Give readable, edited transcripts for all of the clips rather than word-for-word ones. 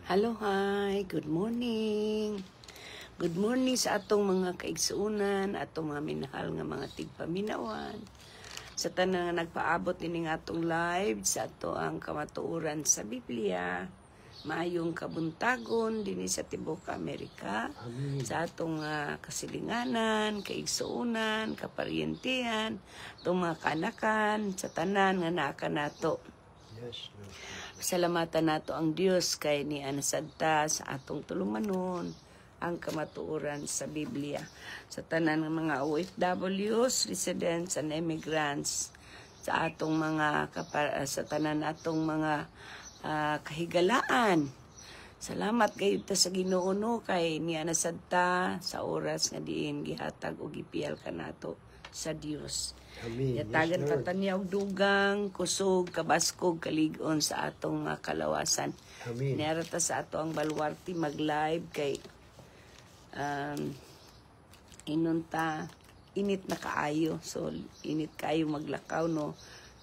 Hello, hi. Good morning. Good morning sa atong mga kaigsuunan, atong mga minahal nga mga tigpaminawan. Sa tanang nagpaabot ini nga atong live sa ato ang kamatuoran sa Biblia. Maayong kabuntagon dinhi sa Tibok Amerika. Amen. Sa atong kasilinganan, kaigsuunan, kaparyentihan, atong mga kanakan, sa tanan nga naa kanato. Yes, Lord. Salamatan nato ang Dios kay ni anasadta sa atong tulumanon ang kamatuoran sa Biblia. Sa tanan ng mga OFWs, residents and immigrants, sa atong mga sa tanan atong mga kahigalaan. Salamat kayo ta sa Ginoo no kay ni anasadta sa oras nga diin gihatag og gipiyal kanato sa Dios. Amen. Yatagan yes, tatanya og dugang, kusog, kabaskog, kalig-on sa atong kalawasan. Amen. Nerata sa ato ang baluarte mag-live kay inunta init na kaayo. So init kayo maglakaw no.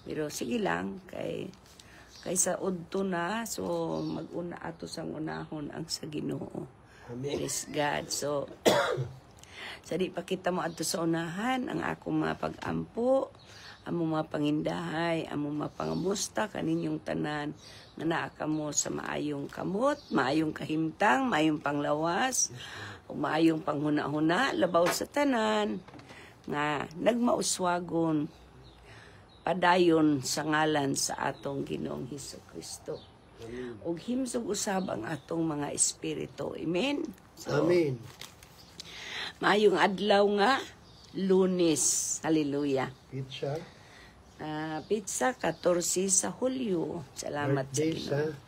Pero sige lang kay sa udto na so mag-una ato sang unahon ang sa Ginoo. Amen. Praise God. So sa di pa kita mo adto sa unahan ang akong mga pag-ampo, among mga pangindahay, among mga pangamusta kaninyong tanan nga naa kamo sa maayong kamot, maayong kahimtang, maayong panglawas, o maayong panghuna-huna labaw sa tanan nga nagmauswagon padayon sa ngalan sa atong Ginoong Hesukristo. Ug himsog usab ang atong mga espiritu. Amen. So, amen. Maayong adlaw nga Lunes. Hallelujah. Pizza. Pizza 14 sa Hulyo. Salamat birthday sa Ginoo.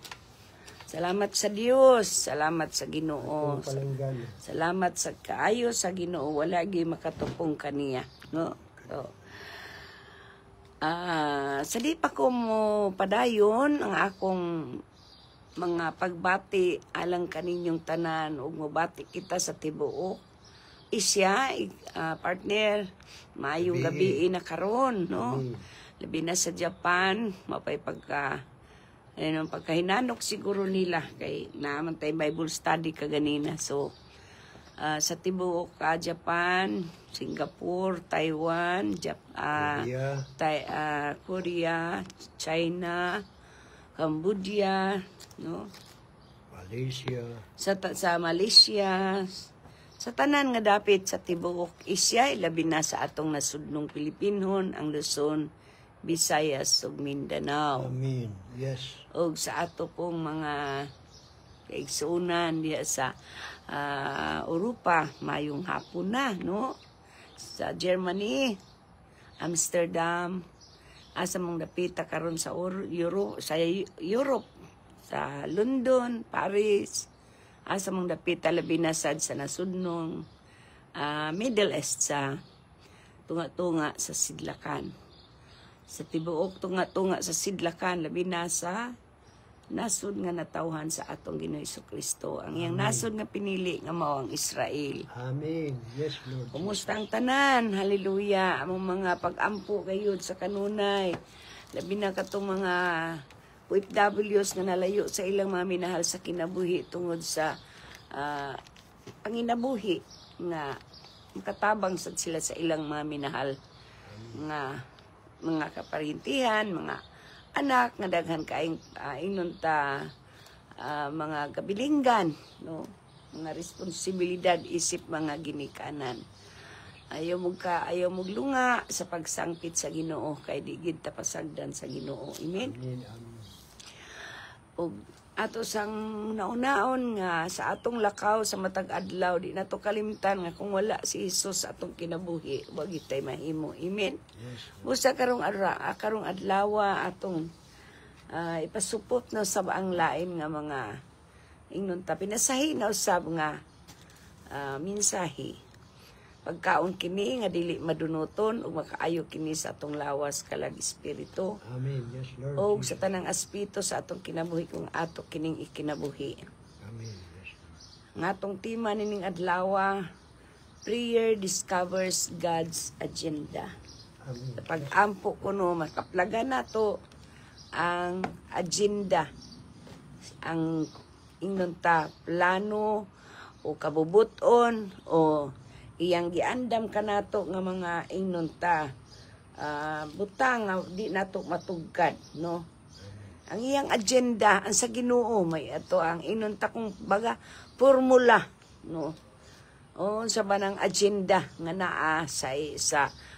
Salamat sa Dios. Salamat sa Ginoo. Salamat sa kaayo sa Ginoo. Wala gi makatupong kaniya, no? So, sa di pa ko mo padayon ang akong mga pagbati alang kaninyong tanan ug mobati kita sa tibuok. Isya, partner, maayong gabi na karon, no? Labi na sa Japan, mapay pagkahinanok siguro nila kay naman tayo Bible study kaganina. So, sa tibuok Japan, Singapore, Taiwan, Korea, China, Cambodia, no? Malaysia. Sa Malaysia, sa tanan nga dapit sa tibuok Isya, labi na sa atong nasudnong Pilipinon, ang Luzon, Visayas ug Mindanao. Amen. Yes. Ug sa ato pong mga kaigsuunan diya sa Europa, mayong hapon na, no? Sa Germany, Amsterdam, asa mong dapita karon sa Europe, sa London, Paris, asa mong dapita labi na sad sa nasudnong Middle East sa tunga-tunga sa Sidlakan. Sa tibuok tunga-tunga sa Sidlakan labi na sa nasud nga natawhan sa atong Ginoong Hesukristo. Ang iyang nasud nga pinili nga mao ang Israel. Amen. Yes, Lord. Kumusta ang tanan? Hallelujah. Among mga pag-ampo kayod sa kanunay. Labi na katong mga OFWs nga nalayo sa ilang mga minahal sa kinabuhi tungod sa panginabuhi nga makatabang sad sila sa ilang mga minahal nga mga kaparintihan, mga anak nga daghan kaayong inunta mga kabilinggan, no? Mga responsibilidad isip mga ginikanan. Ayaw mo lunga sa pagsangpit sa Ginoo kay di gid ta pasagdan sa Ginoo. Amen. Amen. Amen. O ato sang naunaon nga sa atong lakaw sa matag adlaw di nato kalimtan nga kung wala si Hesus sa atong kinabuhi wa gyud tay mahimo. Amen. Yes. Busa karong adlaw atong ipasupot na sab ang lain nga mga ingnon ta pinasahi na usab nga mensahe. Pagkaon kini nga dili madunoton ug makaayo kini sa atong lawas kalag espiritu. Amen. Yes, Lord. O sa tanang aspito sa atong kinabuhi kung ato kining ikinabuhi. Amen. Yes, Lord. Nga atong tema nining adlaw, prayer discovers God's agenda. Amen. Pag-ampo ko no makaplagan nato ang agenda, ang ingnon ta plano o kabubuton o iyang giandam kanato nga mga ingnon ta butang nga di nato matugkad, no? Ang iyang agenda ang sa Ginoo may ato ang ingnon ta kung baga formula, no? O sa banang agenda nga naa sa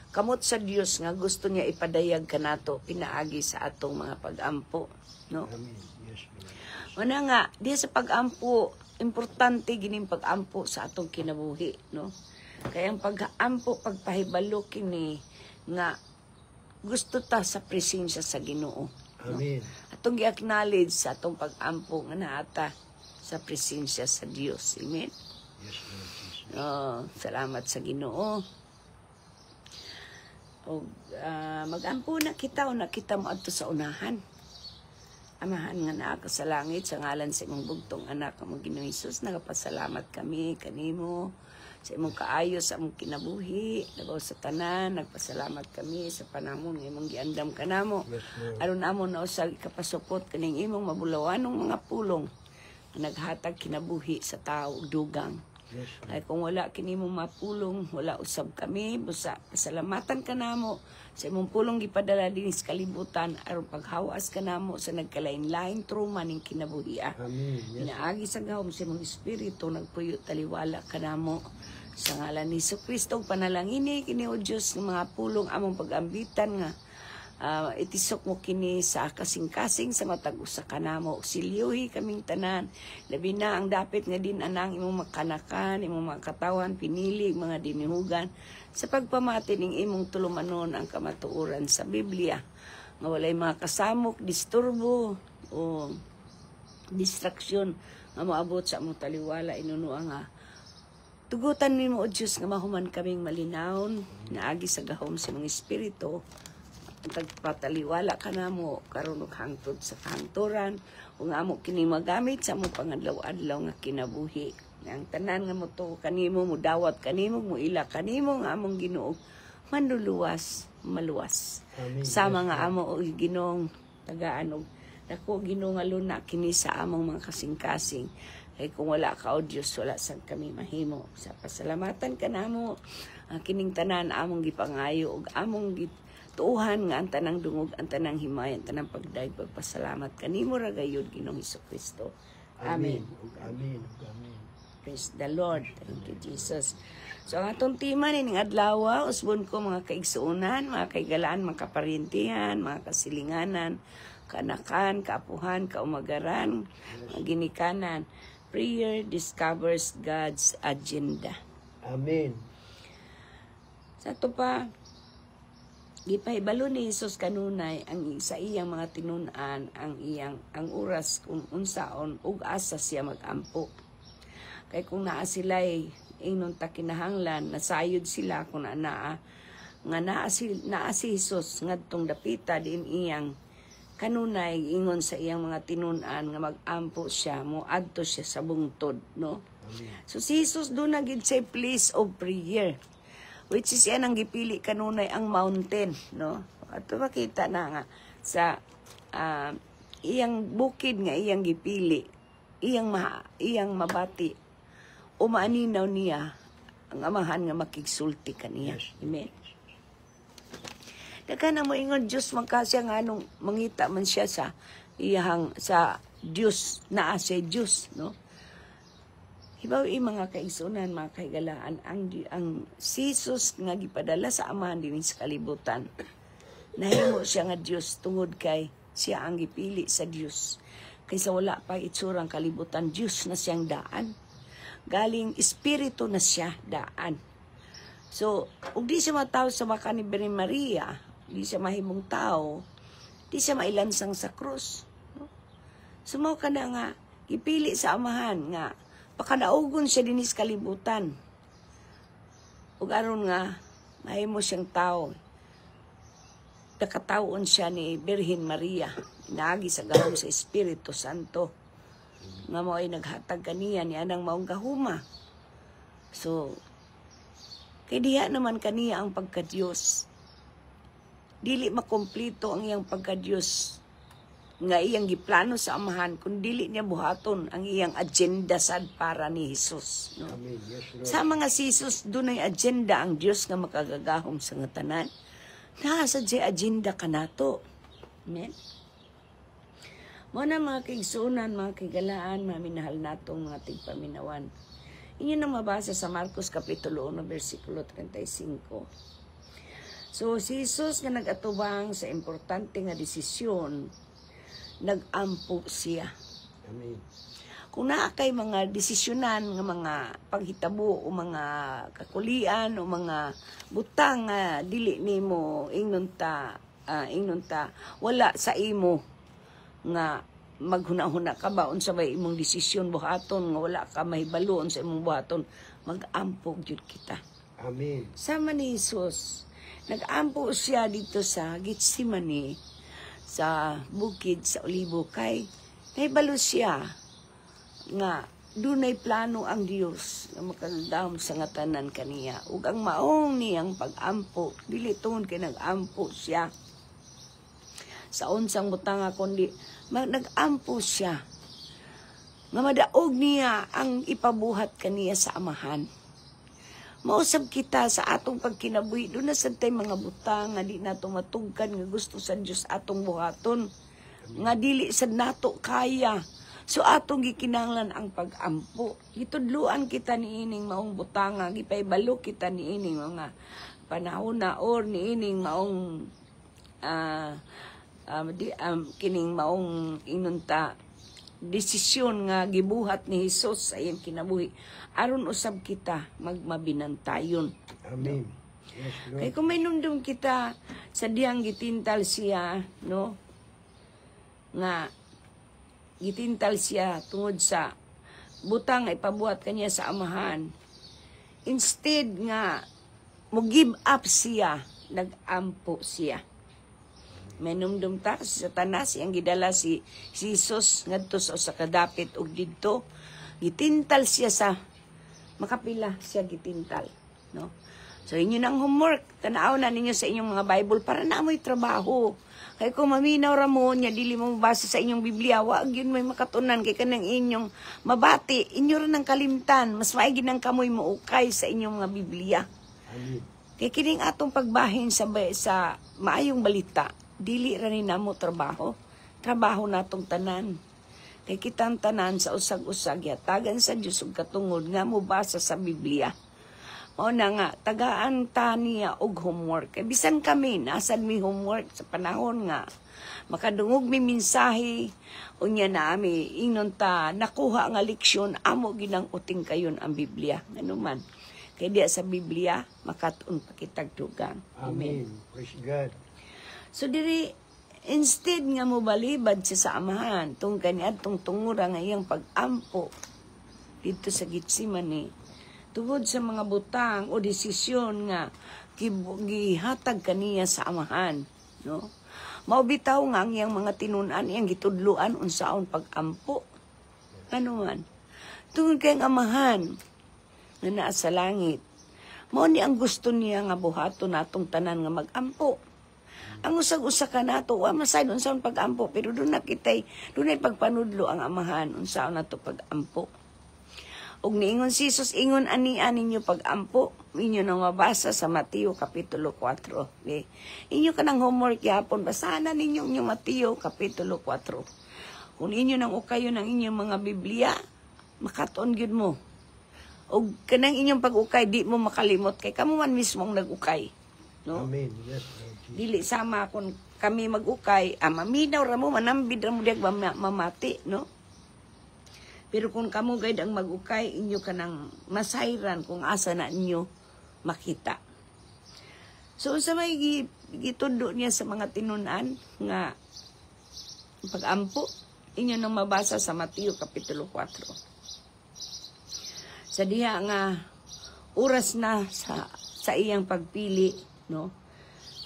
kamot sa Dios nga gusto niya ipadayag kanato pinaagi sa atong mga pag-ampo, no? Amen. Yes, Lord. Wala nga, di sa pag-ampo, importante gining pag-ampo sa atong kinabuhi, no? Kaya ang pag-ampo, pagpahibalo kini nga gusto ta sa presensya sa Ginoo. No? Amen. Atong gi-acknowledge sa atong pag-ampo nga naata sa presensya sa Dios. Amen? Yes, Lord Jesus. Salamat sa Ginoo. O mag-ampo na kita o nakita mo adto sa unahan. Amahan nga naa ka sa langit sa ngalan sa imong bugtong anak mo Ginoong Hesus, nagapasalamat kami kanimo sa imong kaayo sa among kinabuhi, labaw sa tanan, nagpasalamat kami sa panahon nga imong giandam kanamo. Yes, Lord. Aron amo na usag ikapasupot kaning imong mabulawanong mga pulong nga naghatag kinabuhi sa tao ug dugang. Yes, Lord. Ay kung wala kini mong mapulong, wala usab kami, busa pasalamatan ka namo sa imong pulong gipadala din sa kalibutan aron paghawas ka namo sa nagkalain-lain truma ning kinabuhi. Amen. Yes. Pinaagi sa gahom sa imong espiritu nagpuyo taliwala ka namo sa ngalan ni Kristo panalangini kini o Dios ng mga pulong among pagambitan nga itisok mo kini sa kasing-kasing sa matag usa kanamo silyuhi kaming tanan labi na ang dapit nga din anang imong makanakan imong mga katawan pinili mga dinihugan sa pagpamati ning imong tulumanon ang kamatuoran sa Biblia nga walay mga kasamok disturbo o distraksyon nga moabot sa among taliwala inunuan nga tugutan nimo o Dios nga mahuman kaming malinawon naagi sa gahom sa mga espiritu pagpataliwala ka na mo karon og hangtod sa kahangturan ug amo kini magamit sa among pangadlaw-adlaw nga kinabuhi ang tanan nga mo to kanimo mo dawat kanimo mo ila kanimo nga among Ginoo manluluwas maluwas Amen. sa mga amo o Ginoong tagaan og dako Ginoo nga luna kini sa among mga kasing-kasing kay kung wala ka o Dios wala sad kami mahimo sa pasalamatan kanamo ang kining tanan among gipangayo ug among tuuhan nga ang tanang dungog, ang tanang himay, ang tanang pagdaig, pagpasalamat kanimo ra gayud Ginoong Hesukristo. Amen. Amen. Amen. Praise the Lord. Thank you, Jesus. So, ang atong tema ning adlaw, usbon ko mga kaigsuunan, mga kaigalaan, mga kaparintihan, mga kasilinganan, kanakan, kaapuhan, kaumagaran, mga ginikanan. Prayer discovers God's agenda. Amen. Sa ito pa, gipahibalo ni Jesus kanunay ang sa iyang mga tinun-an ang oras kung unsaon ug asa siya magampo. Kay kung naa sila'y ingnon ta kinahanglan nasayod sila kung naa si Jesus ngadtong dapita din iyang kanunay ingon sa iyang mga tinun-an nga magampo siya moadto siya sa bungtod, no? Amen. So si Jesus do na gid say place of prayer. Which is yan ang gipili kanunay ang mountain, no? At makita na nga sa iyang bukid nga iyang gipili, iyang mabati, o maaninaw niya ang amahan nga makigsulti kaniya. Yes. Amen. Daga na mo ingon Diyos magkasya nga nung mangita man siya sa iyang sa Diyos na sa Diyos, no? Hibaw mga kaigsunan, mga kaigalaan, ang Jesus nga gipadala sa amahan din sa kalibutan. Nahimo siya nga Dios tungod kay siya ang gipili sa Dios. Kaysa wala pa itsurang kalibutan, Dios na siyang daan. Galing espiritu na siya daan. So, ug di siya matao sa baka ni Birhen Maria, di siya mahimong tao, di siya mailansang sa krus. No? Sumaw ka na nga, ipili sa amahan nga, pakadaugon siya dinis kalibutan. Ug aron nga mahimo siyang tao. Nakataon siya ni Birhen Maria, inaagi sa gahom sa Espiritu Santo. Nga mo ay naghatag kaniya ni anang maong gahuma. So, kay diha naman kaniya ang pagka-Diyos. Dili makomplito ang iyang pagka-Diyos nga iyang giplano sa amahan kung dili niya buhaton ang iyang agenda sad para ni Jesus, no? Amen. Yes, Lord. Sa mga Jesus, dunay agenda ang Dios nga makagagahom sa nga tanan. Nasa di agenda kanato. Amen. Mo na mga kaigsunan, mga kaigalaan, mga minahal natong mga tigpaminawan. Inyo na mabasa sa Marcos Kapitulo 1, versikulo 35. So, si Jesus nga nag-atubang sa importante nga desisyon, nag-ampo siya. Amen. Kung naa kay mga desisyonan nga mga paghitabo o mga kakulian o mga butang nga dili nimo ingnon ta wala sa imo nga maghuna-huna ka ba unsa bay imong desisyon buhaton nga wala ka mahibaloon sa imong buhaton, mag-ampo gyud kita. Amen. Sama ni Jesus, nag-ampo siya dito sa Getsemani, sa bukid sa Olivo, kay nahibalo siya nga dunay plano ang Dios nga makagagahom sa nga tanan kaniya. Ug ang maong niyang pag-ampo, dili tungod kay nag-ampo siya sa unsang butanga, kundi nag-ampo siya nga madaog niya ang ipabuhat kaniya sa amahan. Mausab kita sa atong pagkinabuhi, doon na santay mga butang nga di nato matugkan nga gusto sa Dios atong buhaton, nga dili sad nato kaya. So atong gikinahanglan ang pag-ampo. Gitudluan kita niining maong butanga, gipaybalo kita niining mga panahon na or niining maong kining maong inunta desisyon nga gibuhat ni Jesus sa iyang kinabuhi, aron usab kita magmabinantayon. Amen. Yes, Lord. Kay kung may nundum kita sa diyang gitintal siya, no? Nga gitintal siya tungod sa butang nga ipabuhat kaniya sa amahan. Instead nga mo give up siya, nag-ampo siya. May numdum ta si Satanas yang gidala si Jesus ngadto sa kadapit ug didto gitintal siya sa makapila siya gitintal, no? So inyo nang homework, tanaw na ninyo sa inyong mga Bible para naamoy trabaho. Kay kung maminaw ra mo nya dili mo basa sa inyong Biblia, wa gyud may makatunan kay kanang inyong mabati, inyo ra nang kalimtan, mas maigi nang kamoy mo ukay sa inyong mga Biblia. Amen. Kay kining atong pagbahin sa maayong balita, dili ra ni namo trabaho. Trabaho natong tanan. Kay kitang tanan sa usag-usag yatagan sa Dios ug katungod nga mo basa sa Biblia. O na nga, tagaan ta niya og homework. Kay bisan kami, nasad mi homework sa panahon nga. Makadungog mi mensahe, unya na ami, ingnon ta, nakuha nga leksyon, amo ginang uting kayon ang Biblia. Ano man. Kay diya sa Biblia, makatun pa kitag dugang. Amen. Praise God. So diri, instead nga mo balibad siya sa amahan, tung kaniadtong tungura nga iyang pag-ampo dito sa Getsemani, tungod sa mga butang o desisyon nga gihatag kaniya sa amahan, no? Maubitaw nga ang iyang mga tinunan, iyang gitudluan unsaon pag-ampo. Ano man? Tungod kay ang amahan nga naa sa langit, mao ni ang gusto niya nga buhaton natong tanan nga mag-ampo. Ang usag-usa ka nato, wa masayod unsaon pag-ampo, pero doon ay pagpanudlo ang amahan unsaon nato pag-ampo. Og niingon si Jesus, ingon ani ninyo pag-ampo, inyo nang mabasa sa Mateo Kapitulo 4. Okay? Inyo ka ng homework yapon, basahan na ninyo yung Mateo Kapitulo 4. Kung inyo nang ukayo ng inyong mga Biblia, makatuon gyud mo. Og kanang inyong pag-ukay, di mo makalimot, kay kamo man mismong nag-ukay. No? Amen. Yes, Lord Jesus. Dili sama kung kami mag-ukay, maminaw ra mo, manambid ra mo diag mamati, no? Pero kung kamo gayud ang mag-ukay, inyo ka nang masayran kung asa na inyo makita. So sa may gitundo niya sa mga tinunan nga pag-ampo, inyo nang mabasa sa Mateo Kapitulo 4. Sa diha nga oras na sa iyang pagpili, no?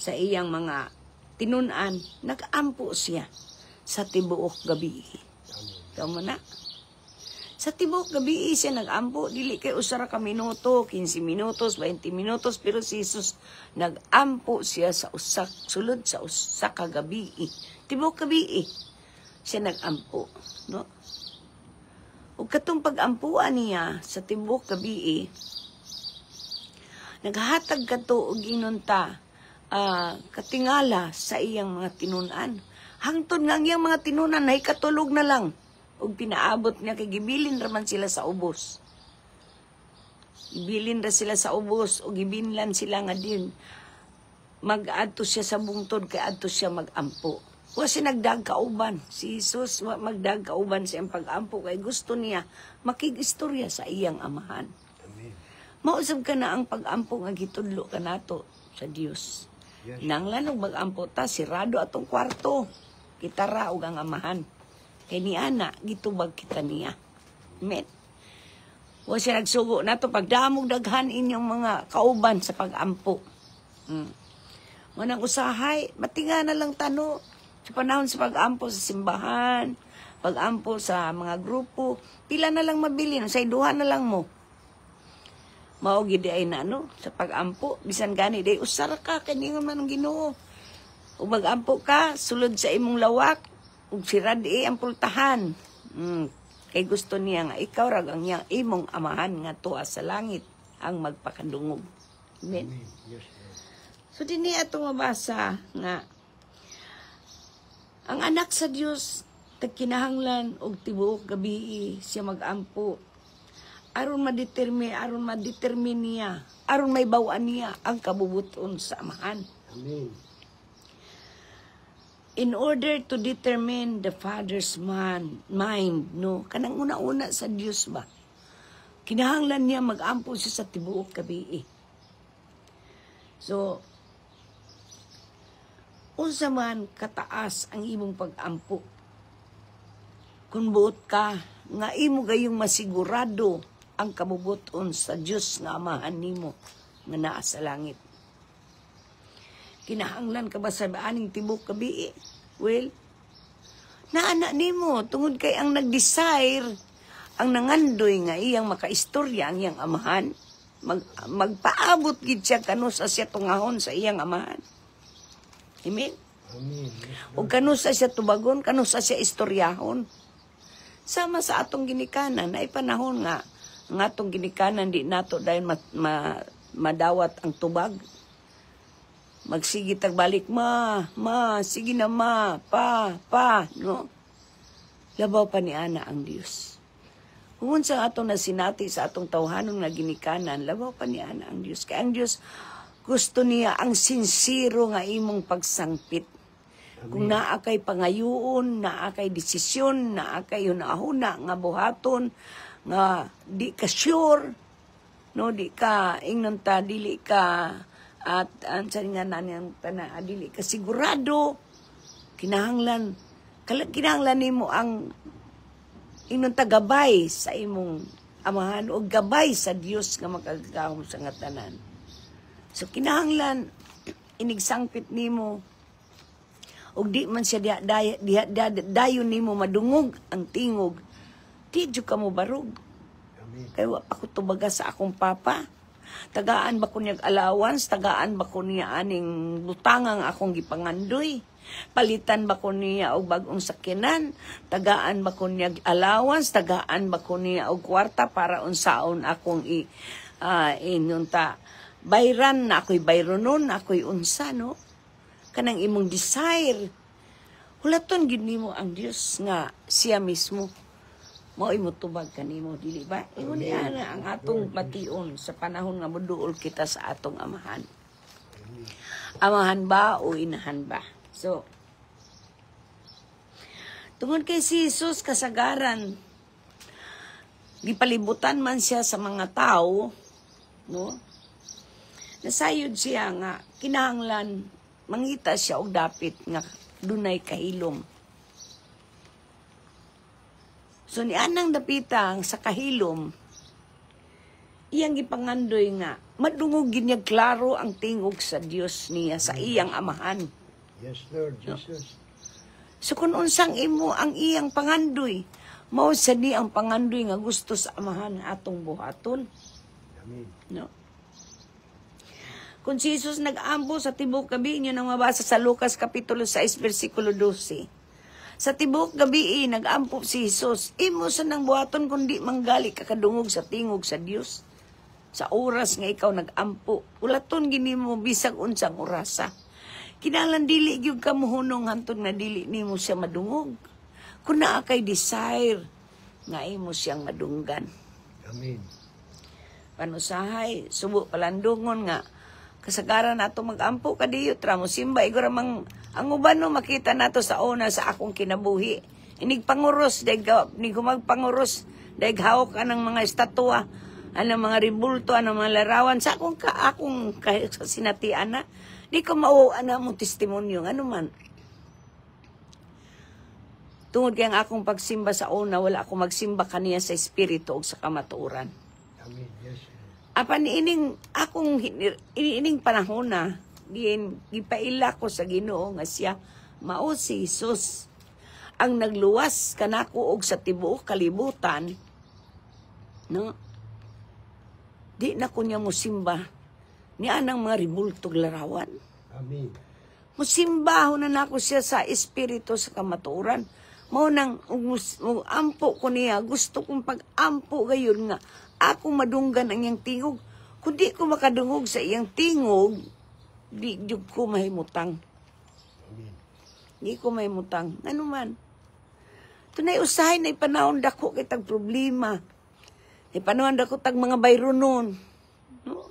Sa iyang mga tinunan, nag-ampo siya sa tibuok gabi. Tama na. Sa tibuok gabi siya nag-ampo, dili kay usara ka minuto, 15 minutos, 20 minutos, pero si Jesus nag-ampo siya sa sulod sa usa ka gabi. Tibuok gabi. siya nag-ampo, no? Ug katong pag-ampuan niya sa tibuok gabi, naghatag kato og inunta katingala sa iyang mga tinunan. Hangtod nga iyang mga tinunan ay katulog na lang. Ug pinaabot niya kay gibilin raman sila sa ubos. Gibilin ra sila sa ubos ug gibinlan sila nga din mag-adto siya sa bungtod kay adto siya mag-ampo. Wa siya nagdagkauban. Si Jesus wa magdagkauban sa iyang pag-ampo kay gusto niya makig-istorya sa iyang amahan. Amen. Mausab ka na ang pag-ampo nga gitudlo ka nato sa Dios. Yes. Nanglan og mag-ampo ta sirado atong kwarto. Kita ra og ang amahan. Kay ni ana gitubag kita niya. Amen. Wa siya nagsugo nato pagdamog daghan inyong mga kauban sa pag-ampo. Manang usahay, matinga na lang tano sa panahon sa pag-ampo sa simbahan, pag-ampo sa mga grupo, pila na lang mabili, sa duha na lang mo. Mao gid ay na sa pag-ampo, bisan gani day usara ka kaningon man ang Ginoo. Ug mag-ampo ka sulod sa imong lawak ug sirad ang pultahan. Kay gusto niya nga ikaw ra ang imong amahan nga tuwa sa langit ang magpakadungog. Amen. Amen. Yes, Lord. So dinhi atong mabasa nga ang anak sa Dios tagkinahanglan og tibuok gabi siya mag-ampo aron madetermine niya, aron may bawan niya ang kabubuton sa amahan. Amen. In order to determine the Father's mind, no? Kanang una-una sa Dios ba? Kinahanglan niya mag-ampo siya sa tibuok gabi. So, unsa man kataas ang imong pag-ampo. Kung buot ka, nga imo gayong masigurado ang kabubuton sa Dios nga amahan nimo nga naa sa langit. Kinahanglan ka ba sa aning tibok gabi? Well, naana nimo tungod kay ang nag-desire, ang nangandoy nga iyang makaistorya ang iyang amahan, magpaabot gid siya kanus sa siya tungahon sa iyang amahan. Amen. Amen. Yes, O kanus sa siya tubagon, kanus sa siya istoryahon. Sama sa atong ginikanan, ay panahon nga atong ginikanan di nato dahil madawat ang tubag. Magsige tagbalik, sige na pa, no? Labaw pa ni ana ang Dios. Kung sa atong nasinati sa atong tawhanon nga ginikanan, labaw pa ni ana ang Dios. Kaya ang Dios gusto niya ang sinsiro nga imong pagsangpit. Kung naa kay pangayoon, naa kay desisyon, naa kay hunahuna nga buhaton, nga di ka sure, no, di ka ingnon ta dili ka at ansa nga nanang tana dili ka sigurado, kinahanglan nimo ang ingnon ta gabay sa imong amahan o gabay sa Dios nga makagahom sa nga tanan. So kinahanglan inigsangpit nimo ug di man siya dayon nimo madungog ang tingog, di jud ka mo barog. Amen. Kay wa pa ko tubaga sa akong papa. Tagaan ba ko niyag allowance, tagaan ba ko niya aning butangang akong gipangandoy, palitan ba ko niya og bag-ong sakyanan, tagaan ba ko niyag allowance, tagaan ba ko niya og kwarta para unsaon akong inunta bayran na ako'y bayronon, ako'y unsa, no? Kanang imong desire. Hulaton gid nimo ang Dios nga siya mismo mao imo tubag kanimo, dili ba? Ingon niya na ang atong bation sa panahon nga moduol kita sa atong amahan. Amahan ba o inahan ba? So, tungod kay si Jesus kasagaran, gipalibutan man siya sa mga tao, no? Nasayod siya nga kinahanglan mangita siya og dapit nga dunay kahilom. So ni anang dapitang sa kahilom, iyang gipangandoy nga madungog gid niya klaro ang tingog sa Dios niya sa iyang amahan. Yes, Lord Jesus. So kung unsang imo ang iyang pangandoy, mao sa ni ang pangandoy nga gusto sa amahan nga atong buhaton. Amen. No. Kung si Jesus nag-ambo sa tibok gabi, inyo nang mabasa sa Lucas Kapitulo 6, versikulo 12. Sa tibok gabi nag-ampo si Jesus. Imo sa nang buhaton kundi manggali ka kadungog sa tingog sa Dios. Sa oras nga ikaw nag-ampo, ulaton gini mo bisag unsang orasa. Kinahanglan dili gyud ka mohunong hantod nga dili nimo siya madungog. Kung naa kay desire nga imo siyang madunggan. Amen. Panusahay, subo palandungon nga kasagaran nato mag-ampo kadiyo tra mo simba igura mang ang uban no makita nato sa una sa akong kinabuhi. Inig panguros dahil magpanguros dahil hawak ka ng mga estatwa, anong mga ribulto, anong mga larawan sa akong sa sinatian na. Di ko mauuan na mong testimonyo. Ano man. Tungod kaya ang akong pagsimba sa una, wala akong magsimba kaniya sa espiritu o sa kamatuoran. Amen. Yes, Lord. Apan ining panahon na, gipaila ko sa Ginoo nga siya, mao si Jesus, ang nagluwas kanako og sa tibuok kalibutan, no? Di na ko niya musimba, ni anang mga ribultog larawan. Amen. Musimbaho na nako siya sa espiritu sa kamatuoran. Mao nang ampo ko niya, gusto kong pag-ampo gayon nga akong madunggan ang iyang tingog. Kung di ko makadungog sa iyang tingog, di jud ko mahimutang. Amen. Di ko mahimutang. Ano man. Tunay usahay na ipanahon dako kay tag problema. Ipanahon dako tag mga bayronon. No?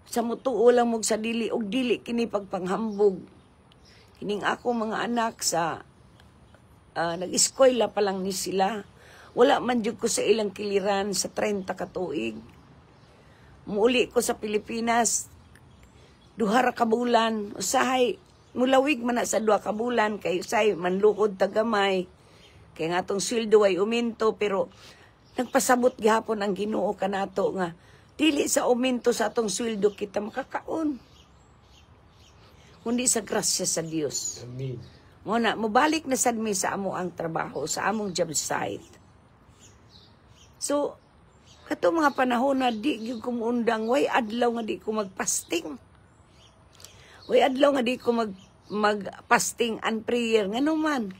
Sa mutuo lang mo sa dili og dili kini pagpanghambog. Kining ako mga anak sa nag-eskwela pa lang ni sila. Wala man jud ko sa ilang kiliran sa 30 ka tuig. Muuli ko sa Pilipinas, 2 ka bulan. Usahay, mulawig man na sa 2 ka bulan, kay usahay manlukod tagamay. Kaya nga tong sweldo ay uminto, pero nagpasabot gihapon ang Ginoo kanato nga, dili sa uminto sa atong sweldo kita makakaon. Kundi sa grasya sa Dios. Amen. Muna, mubalik na sad mi sa amo ang trabaho, sa among job site. So, kato mga panahon na di gyud ko muundang, way adlaw nga di ko magpasting. Way adlaw nga di ko magpasting and prayer. Nga naman.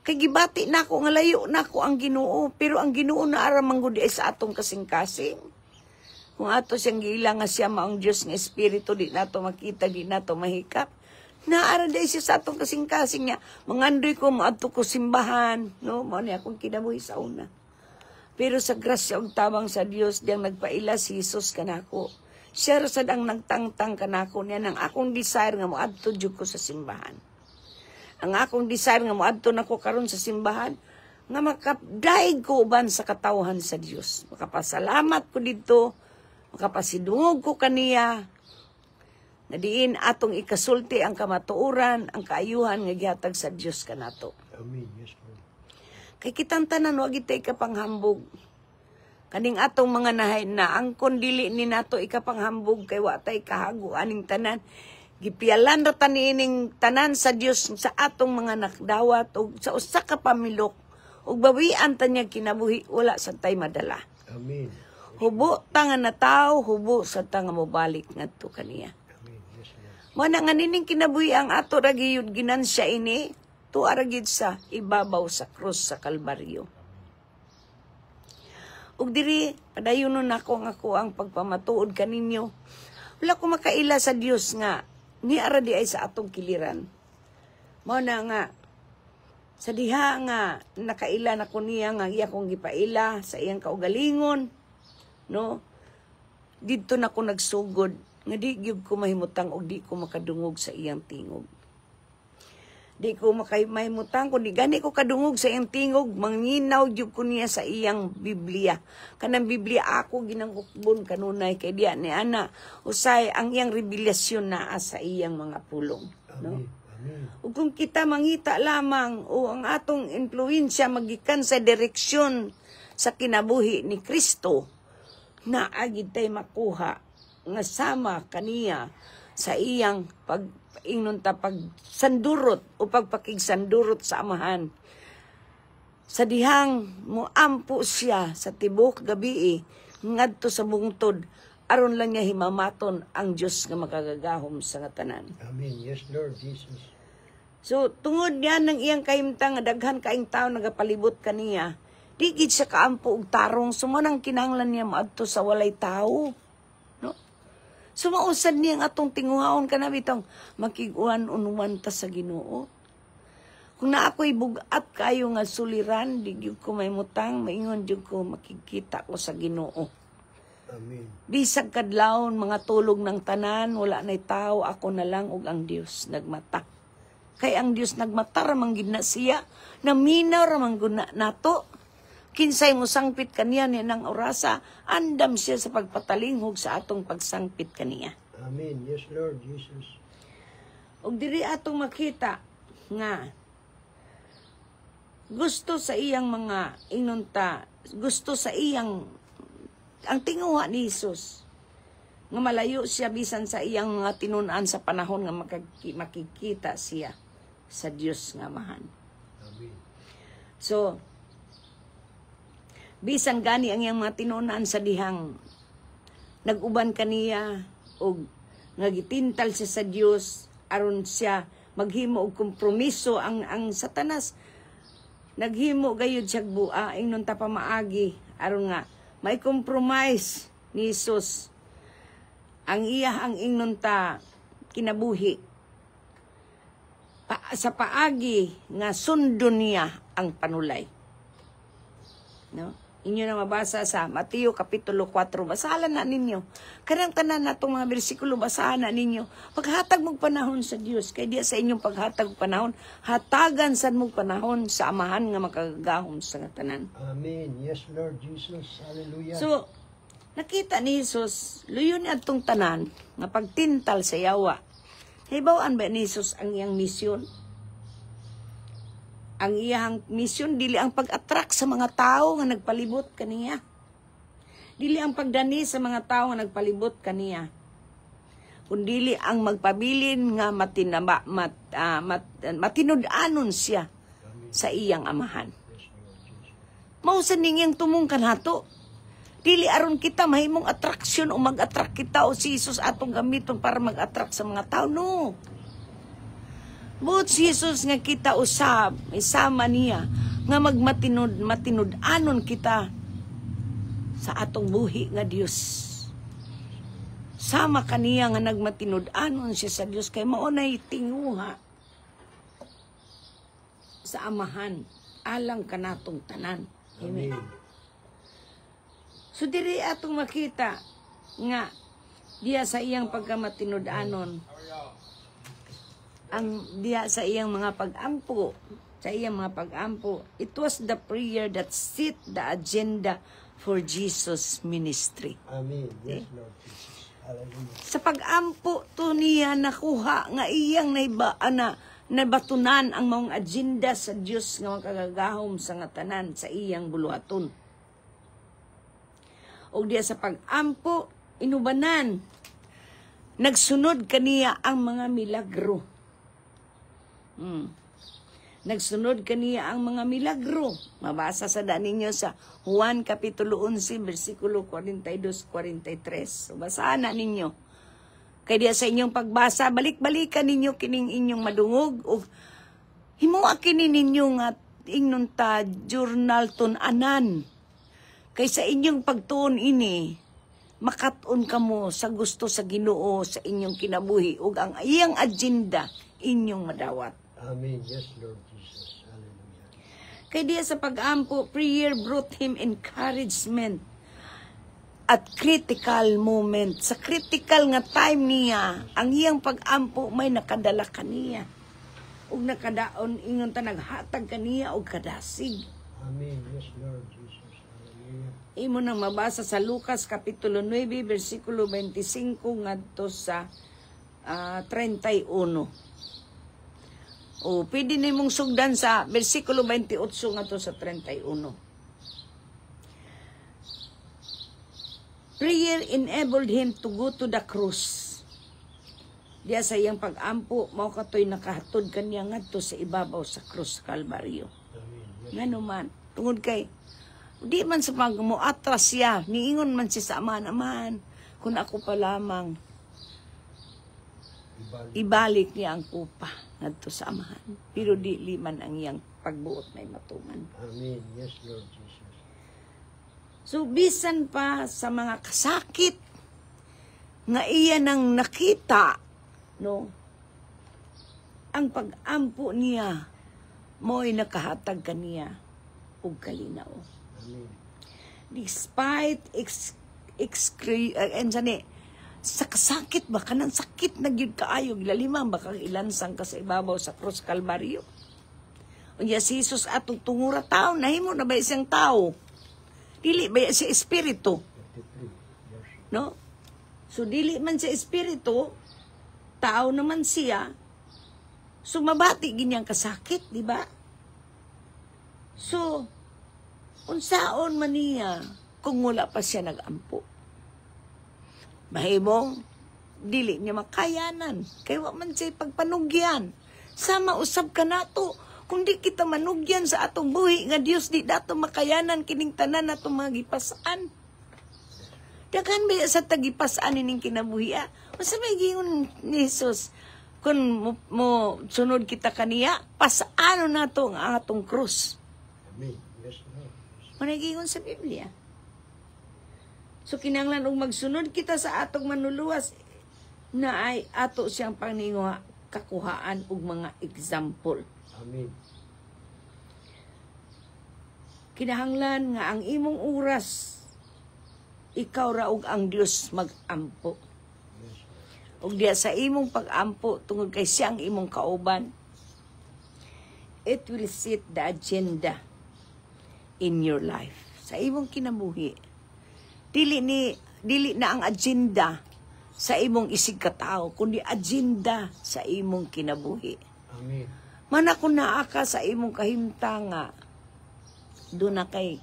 Kay gibati na ako, nga layo na ako ang Ginoo. Pero ang Ginoo na aramang gudi ay sa atong kasing-kasing. Kung ato siyang giila nga siya maong Diyos nga Espiritu, di nato makita, di nato mahikap. Naara day siya sa atong kasing-kasing niya. Mangandoy ko, maato ko simbahan. No? Mao ni akong kinabuhi sa una. Pero sa grasya ug tabang sa Dios, diyang nagpaila si Jesus kanako. Siya rasad ang nagtangtang kanako niya ng akong desire nga moadto jud ko sa simbahan. Ang akong desire nga moadto nako karon sa simbahan, nga makapdaig ko uban sa katawhan sa Dios. Makapasalamat ko dito, makapasidungog ko kaniya, na diin atong ikasulti ang kamatuoran, ang kaayuhan nga gihatag sa Dios kanato. Amen. Yes, Lord. Kay kitang tanan wag itay kapanghambog. Kaning atong mga nahay na ang kondili ni nato ikapanghambog kay wa tay kahago aning tanan. Gipialan ra tanining tanan sa Dios sa atong mga nakdawat ug sa usa ka pamilok ug bawian ta niya kinabuhi wala sa tay madala. Amen. Hubo ta nga nataw, hubo sa ta nga mobalik ngadto kaniya. Amen. Yes, Lord. Mana nga nining kinabuhi ang ato ra giyud ginansya ini tuara gid sa ibabaw sa krus sa Kalbaryo. Ug diri padayonon nako nga ako ang pagpamatuod kaninyo. Wala ko makaila sa Dios nga ni ara di ay sa atong kiliran. Mao na nga sa diha nga nakaila na ko niya nga iya kong gipaila sa iyang kaugalingon, no? Didto na ko nagsugod nga di gyud ko mahimutang og di ko makadungog sa iyang tingog. Di ko mahimutang kundi gani ko kadungog sa iyang tingog, manginaw gyud ko niya sa iyang Biblia. Kanang Biblia ako ginangukbon kanunay kay diya ni ana usay ang iyang revelasyon naa sa iyang mga pulong, no? Amen. Ug kung kita mangita lamang o ang atong influensya magikan sa direksyon sa kinabuhi ni Kristo, na agid tay makuha nga sama kaniya sa iyang pag-ingnon ta pagsandurot o pagpakigsandurot sa amahan. Sa dihang moampo siya sa tibok gabi ngadto sa bungtod aron lang niya himamaton ang Dios nga makagagahom sa nga tanan. Amen. Yes, Lord Jesus. So, tungod niya ng iyang kahimtang, daghan kaing tao nagapalibot kaniya, di gid siya kaampo og tarong, sumanang kinahanglan niya maadto sa walay tao. No? Sumausad niya ang atong tinguhaon ka na bitong makiguan unuman ta sa Ginoo. Kung na ako'y bugat kayo nga suliran, di gyud ko may mutang, maingon gyud ko makikita ko sa Ginoo. Amen. Bisag kadlawon mga tulog ng tanan, wala na'y tao, ako na lang ug ang Dios nagmata. Kay ang Dios nagmata ramang gid na siya, naminaw ramang gud nato. Kinsay mo sangpit kaniya ni nang orasa, andam siya sa pagpatalinghog sa atong pagsangpit kaniya. Amen. Yes, Lord Jesus. Ug diri atong makita nga gusto sa iyang mga inunta, gusto sa iyang ang tinguha ni Jesus nga malayo siya bisan sa iyang mga tinun-an sa panahon nga makikita siya sa Dios nga Amahan. Amen. So, bisan gani ang iyang mga tinun-an sa dihang nag-uban kaniya o nga gitintal siya sa Dios aron siya maghimo og kompromiso ang Satanas naghimo gayud siya bua ingnon ta pamaagi aron nga may compromise ni Jesus ang iya ang ingnon ta kinabuhi sa paagi nga sundon niya ang panulay. No? Inyo na mabasa sa Mateo Kapitulo 4. Basahan na ninyo. Kanang tanan na itong mga bersikulo, basahan na ninyo. Paghatag mong panahon sa Diyos, kay diya sa inyong paghatag panahon, hatagan sa mong panahon sa Amahan nga makagagahom sa tanan. Amen. Yes, Lord Jesus. Hallelujah. So, nakita ni Jesus, luyon niya itong tanan, nga pagtintal sa yawa. Hibawaan ba ni Jesus ang iyang misyon? Ang iyang misyon, dili ang pag-attract sa mga tao nga nagpalibot kaniya. Dili ang pagdani sa mga tao nga nagpalibot kaniya. Kundili ang magpabilin nga matinud-anon siya sa iyang Amahan. Mausan niyang tumungkan hato. Dili aron kita mahimong attraction o mag-attract kita o si Jesus atong gamiton para mag-attract sa mga tao. No. But si Jesus nga kita usab, isama niya nga matinud-anon kita sa atong buhi nga Dios. Sama kaniya nga nagmatinud-anon siya sa Dios kay mao nay tinguha sa Amahan alang kanatong tanan. Amen. So diri atong makita nga diya sa iyang pagkamatinud-anon ang diya sa iyang mga pag-ampo, it was the prayer that set the agenda for Jesus' ministry. Amen. Yes, Lord Jesus. Hallelujah. Sa pag-ampo to niya nakuha nga iyang nabatunan ang mga agenda sa Dios nga makagagahom sa nga tanan sa iyang buluhaton. O diya sa pag-ampo inubanan nagsunod kaniya ang mga milagro. Nagsunod kaniya ang mga milagro. Mabasa sa ninyo sa Juan Kapitulo 11, versikulo 42-43. So, basahan na ninyo. Kaya diya sa inyong pagbasa, balik-balikan ninyo kining inyong madungog o himuha kini ninyo nga ingnon ta journal tun-anan. Kay sa inyong pagtuon ini, makaton kamo sa gusto sa Ginoo sa inyong kinabuhi ug ang iyang agenda inyong madawat. Amen. Yes, Lord Jesus. Hallelujah. Kay diya sa pag-ampo, prayer brought him encouragement at critical moment. Sa critical nga time niya, ang iyang pag-ampo may nakadala kaniya. Ug nakadaon ingon ta naghatag kaniya og kadasig. Amen. Yes, Lord Jesus. Hallelujah. Imo nang mabasa sa Lucas Kapitulo 9, versikulo 25 ngadto sa 31. O pwede nimong sugdan sa versikulo 28 ngadto sa 31. Prayer enabled him to go to the cross. Diya sa iyang pag-ampo, mao katoy nakahatod kaniya ngadto sa ibabaw sa krus Kalbaryo. Ngano man, tungod kay di man sa pagmuatras siya, niingon man siya sa Amahan, kung ako pa lamang ibalik niya ang kupa. ngadto sa amahan. Pero dili man ang iyang pagbuot may matuman. Amen. Yes, Lord Jesus. So bisan pa sa mga kasakit nga iya nang nakita, no? Ang pag-ampo niya mo'y nakahatag kaniya og kalinaw. Amen. Despite sa kasakit ba kanang sakit na gyud kaayo gilalimang baka ilansang ka sa ibabaw sa krus Kalbaryo. Unya si Jesus atong tungura tao nahimo na ba siyang tao? Dili ba siya espiritu? 53 years. No? So dili man siya espiritu, tao naman siya. So mabati ginyang kasakit, di ba? So unsaon man niya kung wala pa siya nag-ampo? Mahimong dili niya makayanan kay wa man siya pagpanugyan. Sama usab ka nato. Kung di kita manugyan sa atong buhi nga Dios di dato makayanan kining tanan natong mga gipasan. Daghan ba sa tagipasan ining kinabuhi? Unsa may giingon ni Jesus? Kung mo sunod kita kaniya, pasaano nato ang atong krus? Amen. Yes, Lord. Managingon sa Biblia. So kinahanglan og magsunod kita sa atong manuluwas na ay ato siyang paninguha kakuhaan og mga example. Amen. Kinahanglan nga ang imong oras ikaw ra og ang Dios mag-ampo. Yes, Lord. Og diya sa imong pag-ampo tungod kay siya ang imong kauban, it will set the agenda in your life. Sa imong kinabuhi. Dili na ang agenda sa imong isig katao, kundi agenda sa imong kinabuhi. Amen. Mana kung naa ka sa imong kahimtanga, doon na kay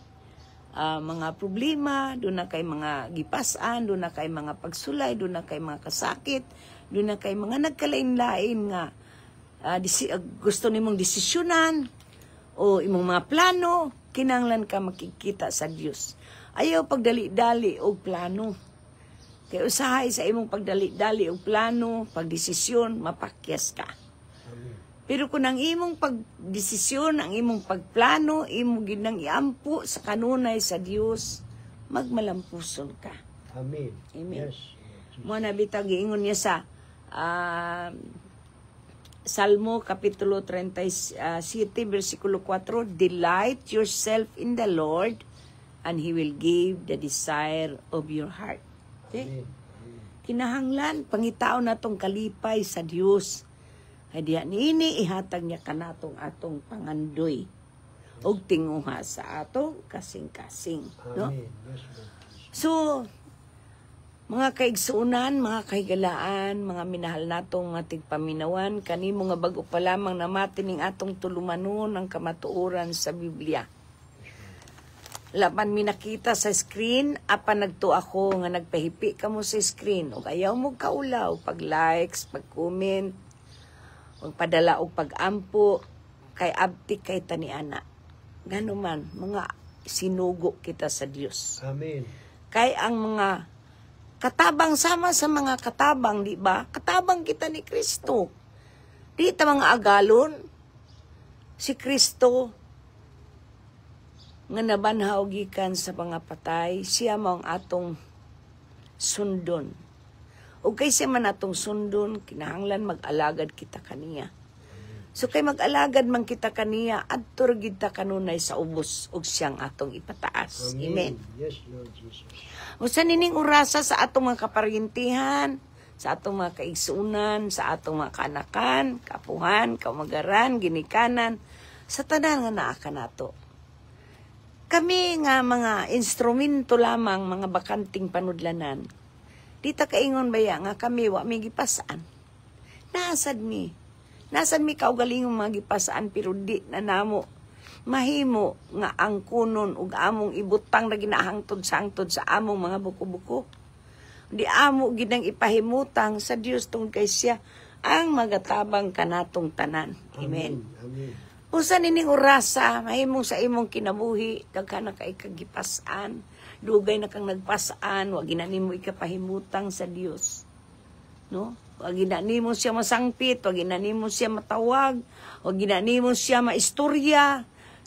mga problema, doon na kay mga gipasan, doon na kay mga pagsulay, doon na kay mga kasakit, doon na kay mga nagkalain-lain nga gusto nimong desisyonan o imong mga plano, kinahanglan ka makikita sa Dios. Ayaw pagdali-dali og plano. Kay usahay sa imong pagdali-dali og plano, pagdesisyon, mapakyas ka. Amen. Pero kung ang imong pagdesisyon, ang imong pagplano, imong ginang iampo sa kanunay sa Dios, magmalampuson ka. Amen. Amen. Yes, Lord Jesus. Mo na bitag giingon niya sa Salmo kapitulo 37 versikulo 4, delight yourself in the Lord and He will give the desire of your heart. Okay? Amen. Amen. Kinahanglan pangitao natong kalipay sa Dios. Ay diha niini ihatag niya kanatong atong pangandoy og tinguha sa atong kasing-kasing, no? Amen. Yes, Lord Jesus. So mga kaigsuunan, mga kahigalaan, mga minahal natong mga tigpaminawan, kanimo nga bago pa lamang namati ning atong tulumanon ang kamatuoran sa Biblia. Laban mi nakita sa screen, apan nagto ako nga nagpahipi ka mo sa screen ug ayaw mo kaulaw pag likes, pag comment, ug padala og pag-ampo kay abti kay taniana. Ngano man mga sinugo kita sa Dios. Amen. Kay ang mga katabang sama sa mga katabang, di ba? Katabang kita ni Kristo. Di ta mga agalon. Si Kristo nga nabanhaw gikan sa mga patay, siya mao ang atong sundon. O kay siya man atong sundon, kinahanglan mag-alagad kita kaniya. So kay mag-alagad man kita kaniya, adto gid ta kanunay sa ubos ug siyang atong ipataas. Amen. Yes, Lord Jesus. Usa nining orasa sa atong mga kaparyentihan, sa atong mga kaigsuunan, sa atong mga kanakan, kapuhan, kamagaran, ginikanan, sa tanan nga naa ka nato. Kami nga mga instrumento lamang, mga bakanting panudlanan. Di ta kaingon baya nga kami wa mi gipasaan. Nasad mi kaugalingong mga gipasaan pero di na namo mahimo nga ang kunon ug among ibutang na ginahangtod sangtod sa among mga buko-buko. Di amo ginang ipahimutang sa Dios tungod kay siya ang magatabang kanatong tanan. Amen. Amen. Usa nining orasa mahimong sa imong kinabuhi daghan na kay kagipasan, dugay na kang nagpasaan, wa ginanimo ikapahimutang sa Dios. No? Wag ginanimo siya masangpit, wag ginanimo siya matawag, wag ginanimo siya maistorya.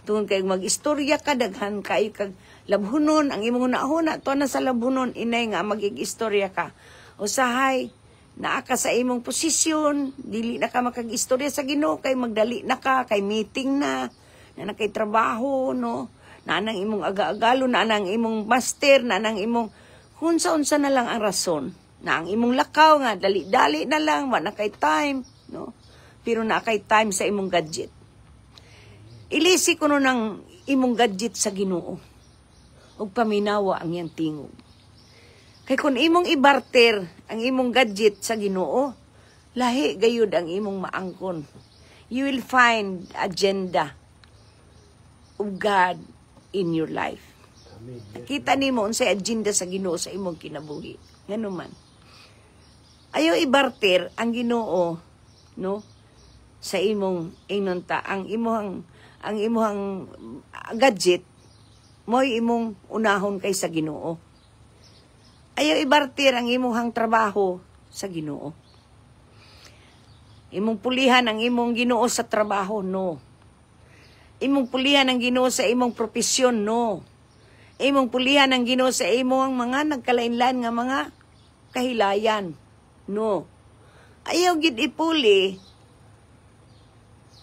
Tungod kay mag-istorya ka, daghan kay kag labhunon, ang imong nauna, to na sa labhunon, inay nga magig-istorya ka. Usahay, naa ka sa imong posisyon, dili na ka makag-istorya sa Ginoo, kay magdali na ka, kay meeting na kay trabaho, no? Na nang imong aga-agalo, na nang imong master, na nang imong, unsa-unsa na lang ang rason. Na ang imong lakaw nga, dali-dali na lang, wa na kay time, no? Pero na kay time sa imong gadget. Ilisi ko no ng imong gadget sa Ginoo. Ug paminawa ang iyang tingog. Kay kung imong ibarter ang imong gadget sa Ginoo, lahi gayud ang imong maangkon. You will find agenda of God in your life. Amen. Yes, Kita nimo unsay agenda sa Ginoo sa imong kinabuhi. Ngano man. Ayaw ibarter ang Ginoo, no? Sa imong inunta ang imong gadget mo'y imong unahon kay sa Ginoo. Ayaw ibarter ang imong trabaho sa Ginoo. Imong pulihan ang imong Ginoo sa trabaho, no. Imong pulihan ang Ginoo sa imong propesyon, no. Imong pulihan ang Ginoo sa imong mga nagkalainlan nga mga kahilayan, no. Ayaw gid ipuli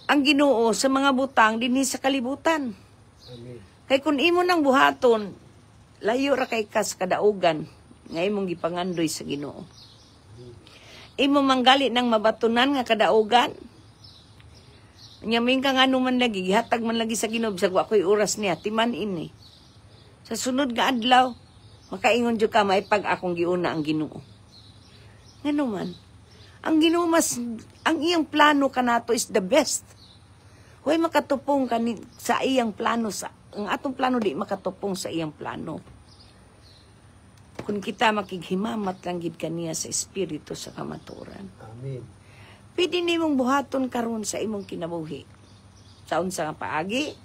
ang Ginoo sa mga butang dinhi sa kalibutan. Amen. Kay kun imo nang buhaton, layo ra kay kas kadaugan nga imong gipangandoy sa Ginoo. Imo manggali nang mabatunan nga kadaugan. Nyaming ka nga man lagi, gihatag man lagi sa Ginoo bisag wa koy oras niya, timan ini. Sa sunod nga adlaw, makaingon jud ka maipag akong giuna ang Ginoo. Ngano man, ang Ginoo ang iyang plano kanato is the best. Huwag makatupong sa iyang plano. Ang atong plano di makatupong sa iyang plano. Kung kita makighimamat lang gid kaniya sa espiritu sa kamaturan. Amen. Pwede nimong buhaton karon sa imong kinabuhi. Sa unsa nga paagi,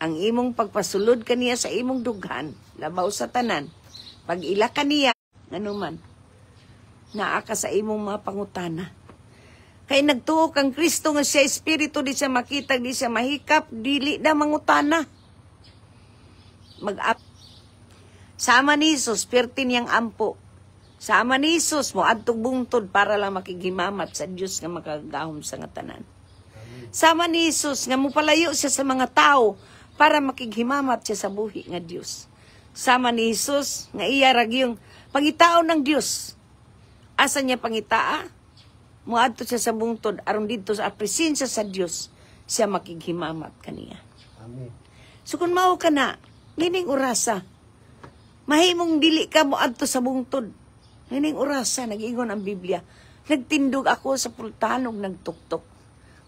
ang imong pagpasulod kaniya sa imong dughan, labaw sa tanan, pag ila kaniya, anuman, naa ka sa imong mga pangutana. Kay nagtuo kang Kristo nga siya espiritu, di siya makita, di siya mahikap, dili na mangutana. Sama ni Jesus, pertin niyang ampo. Sama ni Jesus, mo adtog bungtod para lang makighimamat sa Dios nga makagahom sa nga tanan. Sama ni Jesus, nga mupalayo siya sa mga tao para makighimamat siya sa buhi nga Dios. Sama ni Jesus, nga iya ragyong pangitao ng Dios. Asa niya pangitaa? Muadto siya sa bungtod aron didto sa presensya sa Dios siya makighimamat kaniya. Amen. So kung mao ka na, nining orasa, mahimong dili ka muadto sa bungtod. Nining orasa, nag-ingon ang Biblia, nagtindog ako sa pultahan ug nagtuktok.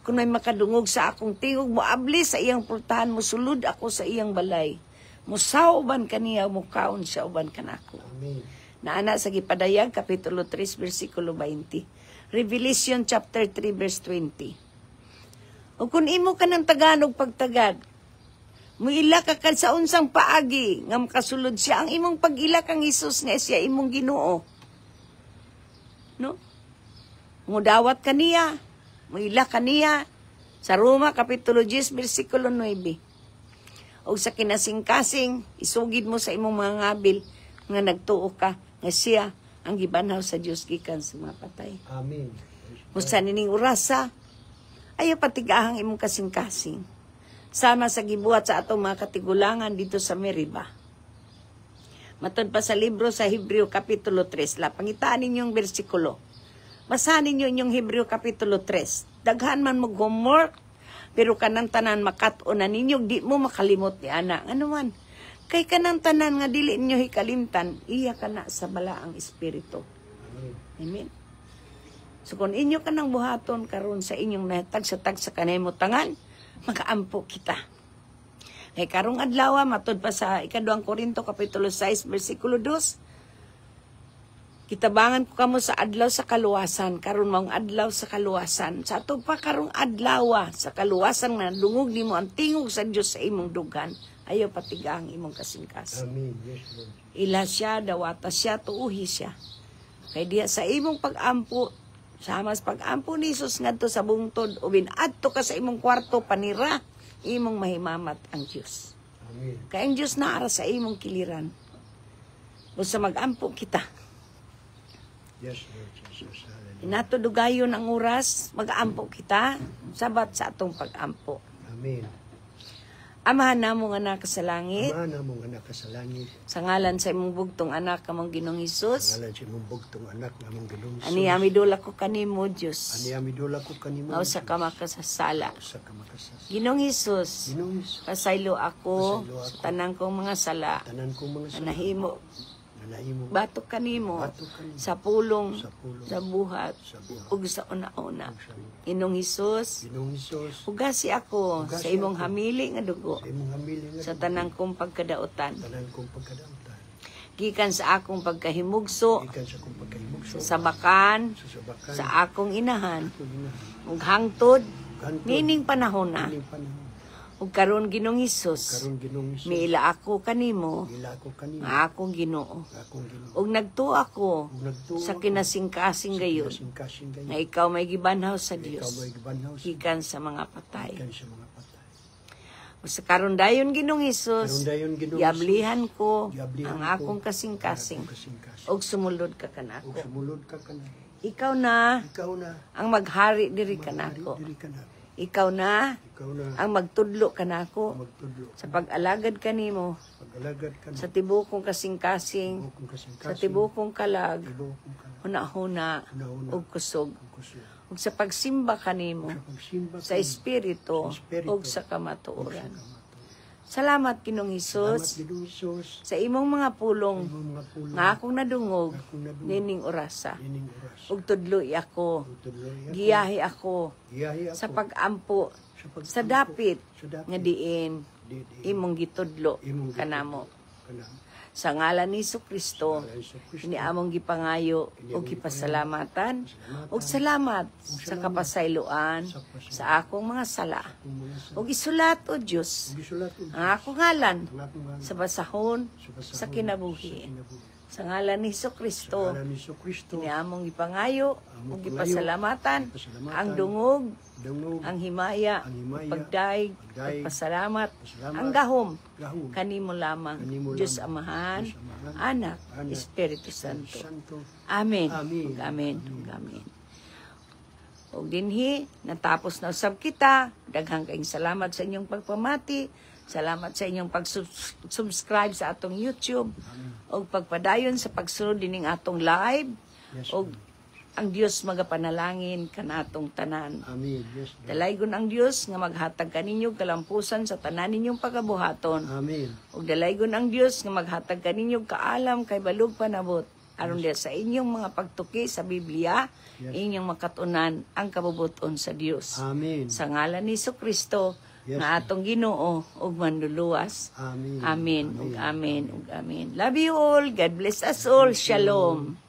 Kung may makadungog sa akong tingog, moabli sa iyang pultahan, mosulod ako sa iyang balay. Musauban kaniya, mukaon siya uban kanako. Amen. Naana sa Gipadayag, Kapitulo 3, versikulo 20. Revelation chapter 3, verse 20. O kung imo ka ng Tagalog pagtagad, muila ka sa unsang paagi, nga makasulod siya, ang imong pag-ila kang Isus nga siya imong Ginoo. No? Mudawat kaniya, muila kaniya, sa Roma, Kapitulo 10, versikulo 9. O sa kinasing-kasing, isugid mo sa imong mga ngabil, nga nagtuo ka, nga siya, ang gibanhaw sa Dios gikan sa mga patay. Amen. Musta nining orasa, ayaw patigahang imong kasing-kasing. Sama sa gibuhat sa atong mga katigulangan dito sa Meriba. Matod pa sa libro sa Hebreo Kapitulo 3, pangitaan ninyong bersikulo. Basahin ninyo inyong Hebreo Kapitulo 3. Daghan man mo homework, pero kanang tanan makat-unan ninyo, di mo makalimot ni ana. Ano man? Kay kanang tanan nga dili ninyo hikalimtan, iya ka na sa balaang espiritu. Amen. So kung inyo ka nang buhaton karon sa inyong nahatag sa kanaymutangan, makaampo kita. Kay karong adlaw matod pa sa 2 Korinto Kapitulo 6 versikulo 2. Kitabangan ko kamo sa adlaw sa kaluwasan, karon maong adlaw sa kaluwasan. Sa ato pa karong adlaw sa kaluwasan nga dungog nimo ang tingog sa Dios sa imong dughan. Ayaw patigang imong kasing-kasing. Amen. Yes, Lord. Ila siya, dawata siya, tuuhi siya. Kay diya sa imong pag-ampo, Samas pag-ampo ni Jesus ngadto sa bungtod o binadto ka sa imong kwarto panira, imong mahimamat ang Dios. Amen. Kay ang Dios naara sa imong kiliran. Usa mag-ampo kita. Yes, Lord Jesus. Hallelujah. Inato dugayon ang oras, mag-ampo kita sabat sa atong pag-ampo. Amen. Amahan namo nga naka sa langit, Ama na mong anak ka sa langit. sa ngalan sa imong bugtong anak kamong Ginoong Hesus. Ngalan sa imong bugtong anak nga mong Ginoong Hesus. Ani amidula ko kanimo Dios. Ani amidula ko kanimo. Mao sa ka makasasala. Sa kamakasas. Ginoong Hesus, Ginoong Hesus. pasaylo ako Pasaylo ako sa tanang kong mga sala. Tanan kong mga Na nahimo na nahimo batok kanimo Batok kanimo. sa pulong, sa pulong sa buhat, sa buhat. ug sa una-una. Ug sa una. Inong Hesus, Ginoong Hesus. ugasi ako Ugasi sa imong ako. hamili nga dugo Sa imong hamili nga sa tanang kong pagkadautan. tanan kong pagkadamtan. Gikan sa akong pagkahimugso, Ikan sa kong pagkahimugso. sa sabakan, Sa sabakan. sa akong inahan, akong inahan. ug hangtod Kanto. nining panahon na. Ining panahon. Ug karon Ginoong Hesus, Karon Ginoong Hesus. miila ako kanimo Ila ako kanimo. nga akong Ginoo. Akong Ginoo. Ug nagtuo ako Ug nagtuo sa ako kinasing-kasing gayon kasing-kasing gayon. nga ikaw may gibanhaw sa Ikaw Dios mo'y gibanhaw sa gikan sa mga patay. ikan sa mga patay. Ug sa karon dayon Ginoong Karon Hesus, dayon Ginoong giablihan ko Giablihan ang ko akong kasing-kasing akong kasing-kasing. ug sumulod ka Ug kanako. sumulod ka kanako. Ikaw na Ikaw na ang maghari diri maghari kanako. diri kanako. Ikaw na Ikaw na ang magtudlo kanako magtudlo. sa pag-alagad kanimo Pag-alagad ka na. sa tibokong kasing-kasing, Tibokong kasing-kasing. sa tibokong kalag, Tibokong kalag. huna-huna Huna-huna. ug kusog, Ug kusog. ug sa pagsimba kanimo Sa pagsimba sa ka. espiritu Sa espiritu. ug sa Ug sa kamatuoran. kamatuoran. Salamat Ginoong Salamat Hesus Ginoong Hesus. sa imong mga pulong Imong mga pulong. nga akong nadungog Akong nadungog. nining orasa. Ining oras. Ug tudloy ako, Ug tudloy ako. giyahi ako Giyahi ako. sa pag-ampo pagtampo. sa dapit Sa dapit. nga diin Di- imong gitudlo imong kanamo. kanamo. Sa ngalan ni Kristo, Sa Hesus Kristo. ini among gipangayo ug gipasalamatan ug salamat sa kapasayloan sa akong mga sala. Kung mga sa Ug isulat o Dios Ug isulat ko. ang akong ngalan Ang akong ngalan. sa basahon basahon sa kinabuhi. kinabuhi. Sa ngalan ni Kristo, Ngalan ni Hesus Kristo. ini among gipangayo Among ug gipangayo, gipasalamatan gipasalamatan, ang dungog, Dungog. ang himaya, Ang himaya, ang pagdaig, pagdaig, pagpasalamat, pasalamat, ang gahom, gahom, kanimo lamang, kanimo Diyos lamang, Amahan, Diyos Amahan, Anak, Anak, Espiritu Santo. Santo. Amen. Amen. Ug amen. Ug amen. Ug dinhi natapos na usab kita. Daghang kaayong salamat sa inyong pagpamati. Salamat sa inyong pag-subscribe sa atong YouTube. Ug pagpadayon sa pagsunod dining atong live. Yes, Ug ang Dios magapanalangin kanatong tanan. Amen. Yes, Lord. Dalaygon ang Dios nga maghatag kaninyo kalampusan sa tanan ninyong pagabuhaton. Amen. Ug dalaygon ang Dios nga maghatag kaninyo kaalam kay balog panabot aron diha sa inyong mga pagtuki sa Biblia, inyong makatunan ang kabubuton sa Dios. Amen. Sa ngalan ni Kristo Yes, nga atong Ginoo ug manluluwas. Amen. Amen ug amen ug amen. Love you all. God bless us all. Shalom.